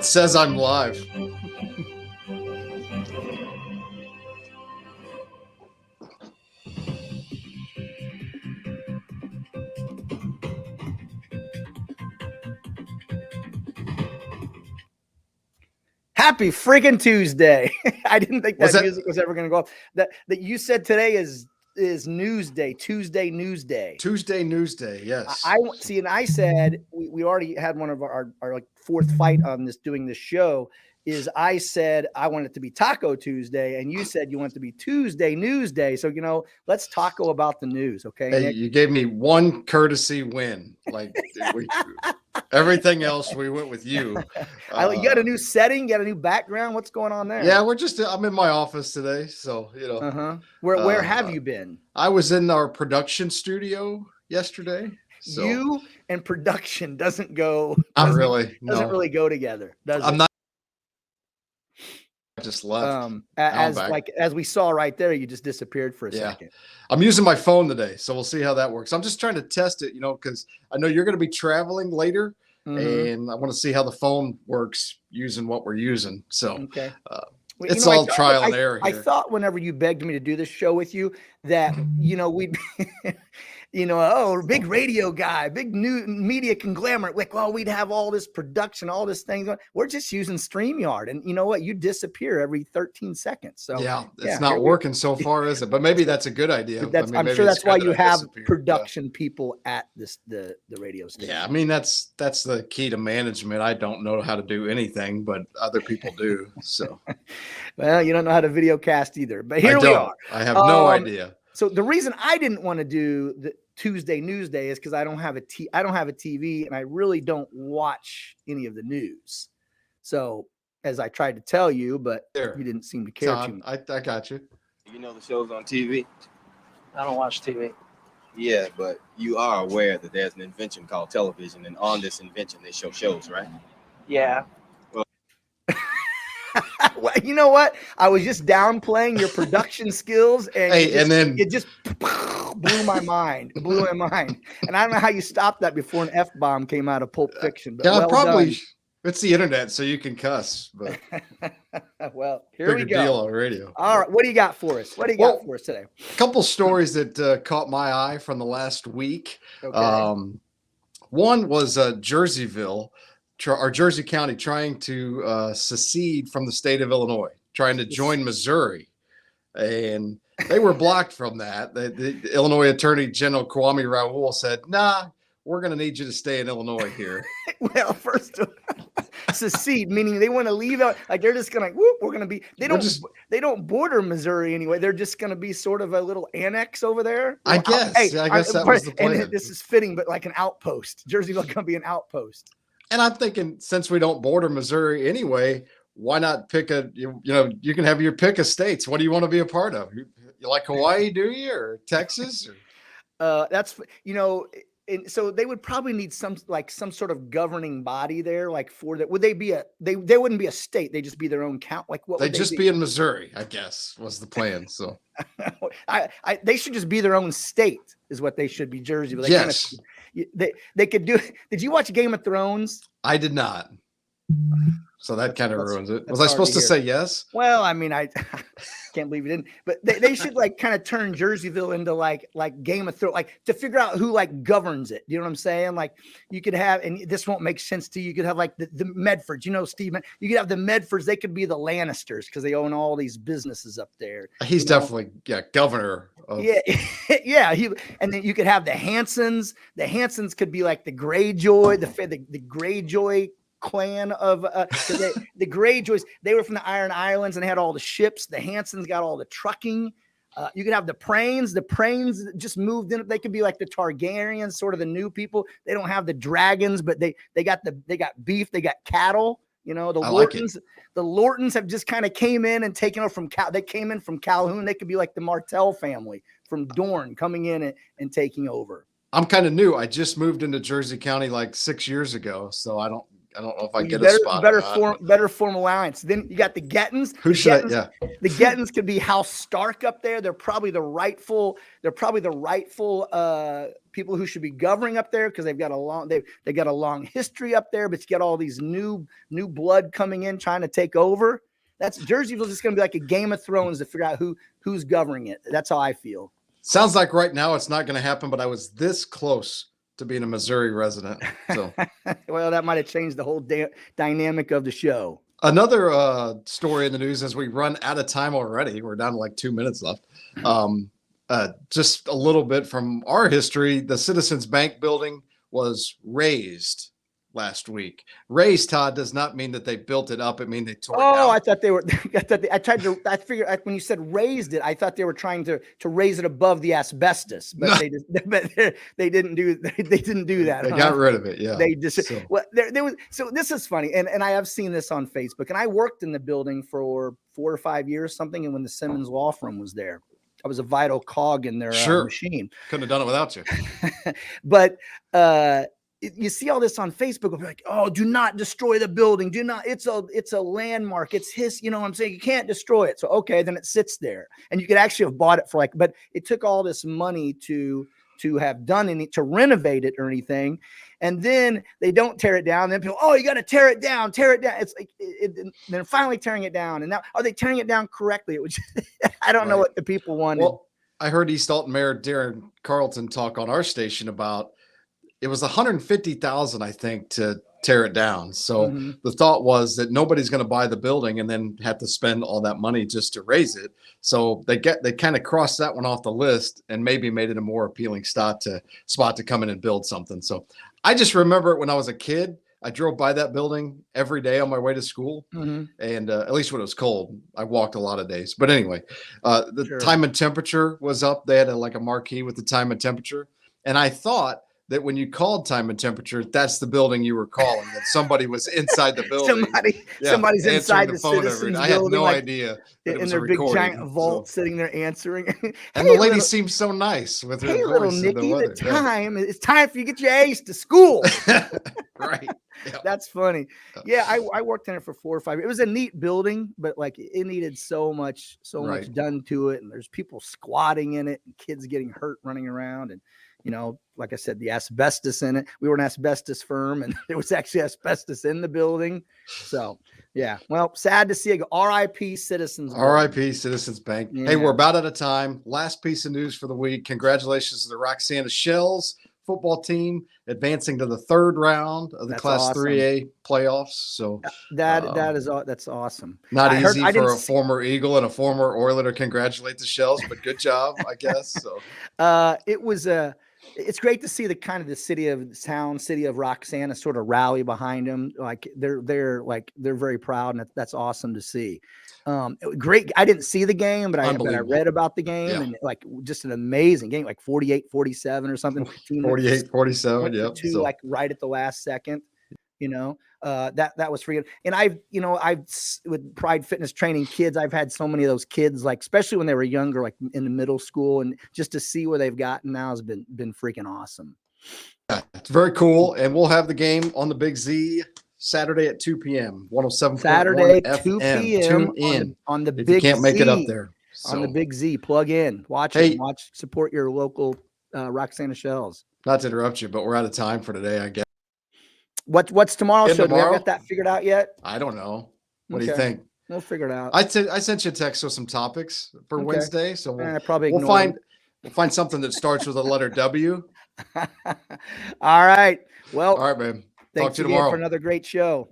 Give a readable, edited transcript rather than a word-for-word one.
It says I'm live. Happy freaking Tuesday. I didn't think that music was ever going to go off. That you said today is Newsday, Tuesday, Newsday. Tuesday, Newsday, yes. I see, and I said we already had one of our like fourth fight on this doing this show. Is I said I want it to be Taco Tuesday, and you said you want it to be Tuesday, Newsday. So let's taco about the news, okay? Hey, Nick? you gave me one courtesy win. Like everything else, we went with you. You got a new setting, you got a new background. What's going on there? Yeah, I'm in my office today, so Where have you been? I was in our production studio yesterday. So. You and production doesn't really go together, does it? I'm not. I just left. As we saw right there, you just disappeared for a second. I'm using my phone today, so we'll see how that works. I'm just trying to test it, because I know you're going to be traveling later, and I want to see how the phone works using what we're using. So okay. It's all trial and error here. I thought whenever you begged me to do this show with you that, we'd big radio guy, big new media conglomerate. Like, well, we'd have all this production, all this thing. We're just using StreamYard. And you know what? You disappear every 13 seconds. So it's not working so far, is it? But maybe that's a good idea. I'm sure that's why you have production people at the radio station. Yeah, I mean, that's the key to management. I don't know how to do anything, but other people do. So, well, you don't know how to video cast either. But here we are. I have no idea. So the reason I didn't want to do the Tuesday Newsday is because I don't have a TV, and I really don't watch any of the news. So as I tried to tell you, but you didn't seem to care too much. I got you. You know the show's on TV? I don't watch TV. Yeah, but you are aware that there's an invention called television, and on this invention they show shows, right? Yeah. Well, you know what? I was just downplaying your production skills, and it just blew my mind. And I don't know how you stopped that before an F-bomb came out of Pulp Fiction. But probably. It's the internet, so you can cuss. But well, here we go. Deal on radio. All right, what do you got for us? What do you got for us today? A couple stories that caught my eye from the last week. Okay. One was Jerseyville. Or Jersey County trying to secede from the state of Illinois, trying to join Missouri. And they were blocked from that. The Illinois Attorney General Kwame Raoul said, nah, we're going to need you to stay in Illinois here. Well, first of all, secede, meaning they want to leave out. Like they're just going to, whoop, we're going to be, they don't border Missouri anyway. They're just going to be sort of a little annex over there. I guess that was the plan. And this is fitting, but like an outpost. Jerseyville going to be an outpost. And I'm thinking, since we don't border Missouri anyway, why not pick you can have your pick of states. What do you want to be a part of? You like Hawaii, do you, or Texas? That's and so they would probably need some sort of governing body there, like for that. Would they be they wouldn't be a state? They just be their own count. Like what? They'd just be in Missouri, I guess, was the plan. So they should just be their own state, is what they should be. Jersey, but yes. They could do. Did you watch Game of Thrones? I did not. So that kind of ruins it. Was I supposed to say yes? Well, I mean, I can't believe you didn't. But they should kind of turn Jerseyville into like Game of Thrones, like to figure out who governs it. You know what I'm saying? Like you could have, and this won't make sense to you. You could have like the Medfords, Steve. You could have the Medfords. They could be the Lannisters because they own all these businesses up there. He's definitely governor. Yeah. And then you could have the Hansons. The Hansons could be like the Greyjoy, the Greyjoy clan of the Greyjoys. They were from the Iron Islands and had all the ships. The Hansons got all the trucking. You could have the Prains. The Prains just moved in. They could be like the Targaryens, sort of the new people. They don't have the dragons, but they got beef. They got cattle. The Lortons. The Lortons have just kind of came in and taken over from They came in from Calhoun. They could be like the Martell family from Dorne coming in and taking over. I'm kind of new. I just moved into Jersey County like 6 years ago, so I don't know if I get a spot. Better form alliance. Then you got the Gettons. The Gettons could be House Stark up there. They're probably the rightful people who should be governing up there because they've got a long they got a long history up there, but you got all these new blood coming in trying to take over. That's Jerseyville's just going to be like a Game of Thrones to figure out who's governing it. That's how I feel. Sounds like right now it's not going to happen, but I was this close to being a Missouri resident. So, well, that might have changed the whole dynamic of the show. Another story in the news as we run out of time already. We're down to like 2 minutes left. Just a little bit from our history. The Citizens Bank building was razed last week. Raised, Todd, does not mean that they built it up. It means they tore it down. I thought they were. I figured when you said raised it, I thought they were trying to raise it above the asbestos, but they didn't do that. They got rid of it. Yeah. They just there was. So this is funny, and I have seen this on Facebook, and I worked in the building for 4 or 5 years, something, and when the Simmons Law Firm was there, I was a vital cog in their machine. Couldn't have done it without you. But you see all this on Facebook. Like, oh, do not destroy the building. Do not. It's a landmark. It's his. You know what I'm saying? You can't destroy it. So okay, then it sits there, and you could actually have bought it for but it took all this money to have done any to renovate it or anything, and then they don't tear it down. Then people, oh, you got to tear it down. It's like they're finally tearing it down, and now are they tearing it down correctly? It was I don't know what the people wanted. Well, I heard East Alton Mayor Darren Carlton talk on our station about it was $150,000, I think, to tear it down. So the thought was that nobody's going to buy the building and then have to spend all that money just to raise it. So they kind of crossed that one off the list and maybe made it a more appealing spot to come in and build something. So I just remember when I was a kid, I drove by that building every day on my way to school. And at least when it was cold, I walked a lot of days. But anyway, the time and temperature was up. They had a marquee with the time and temperature. And I thought that when you called time and temperature, that's the building you were calling, that somebody was inside the building. Somebody's inside the phone. I had no idea. In their big giant vault sitting there answering. And the lady seemed so nice with her voice. Hey, little Nikki, it's time for you to get your A's to school. Right. Yeah. That's funny. Yeah, I worked in it for 4 or 5 years. It was a neat building, but it needed so much done to it. And there's people squatting in it and kids getting hurt running around. And like I said, the asbestos in it. We were an asbestos firm, and there was actually asbestos in the building. So, yeah. Well, sad to see it go. R.I.P. Citizens Bank. R.I.P. Citizens Bank. Yeah. Hey, we're about out of time. Last piece of news for the week. Congratulations to the Roxana Shells football team advancing to the 3rd round of the Class 3A playoffs. So that's awesome. Not easy for a former Eagle and a former Oiler to congratulate the Shells, but good job, I guess. So it's great to see the city of Roxana sort of rally behind them. Like they're very proud, and that's awesome to see. Great. I didn't see the game, but I read about the game, and just an amazing game, like 48-47 or something. 48-47. Yep. Right at the last second. That was free. And I've with Pride Fitness training kids, I've had so many of those kids, especially when they were younger, like in the middle school, and just to see where they've gotten now has been freaking awesome. Yeah, it's very cool. And we'll have the game on the Big Z Saturday at 2 p.m. 107.1 Saturday FM. 2 p.m. Tune in on the if Big Z. You can't make it up there. On the Big Z, plug in, watch support your local Roxana Shells. Not to interrupt you, but we're out of time for today, I guess. What's tomorrow's show? Do we have got that figured out yet? I don't know. What do you think? We'll figure it out. I sent you a text with some topics for Wednesday, so we'll find something that starts with a letter W. All right. Well, all right, babe. Thanks again for another great show.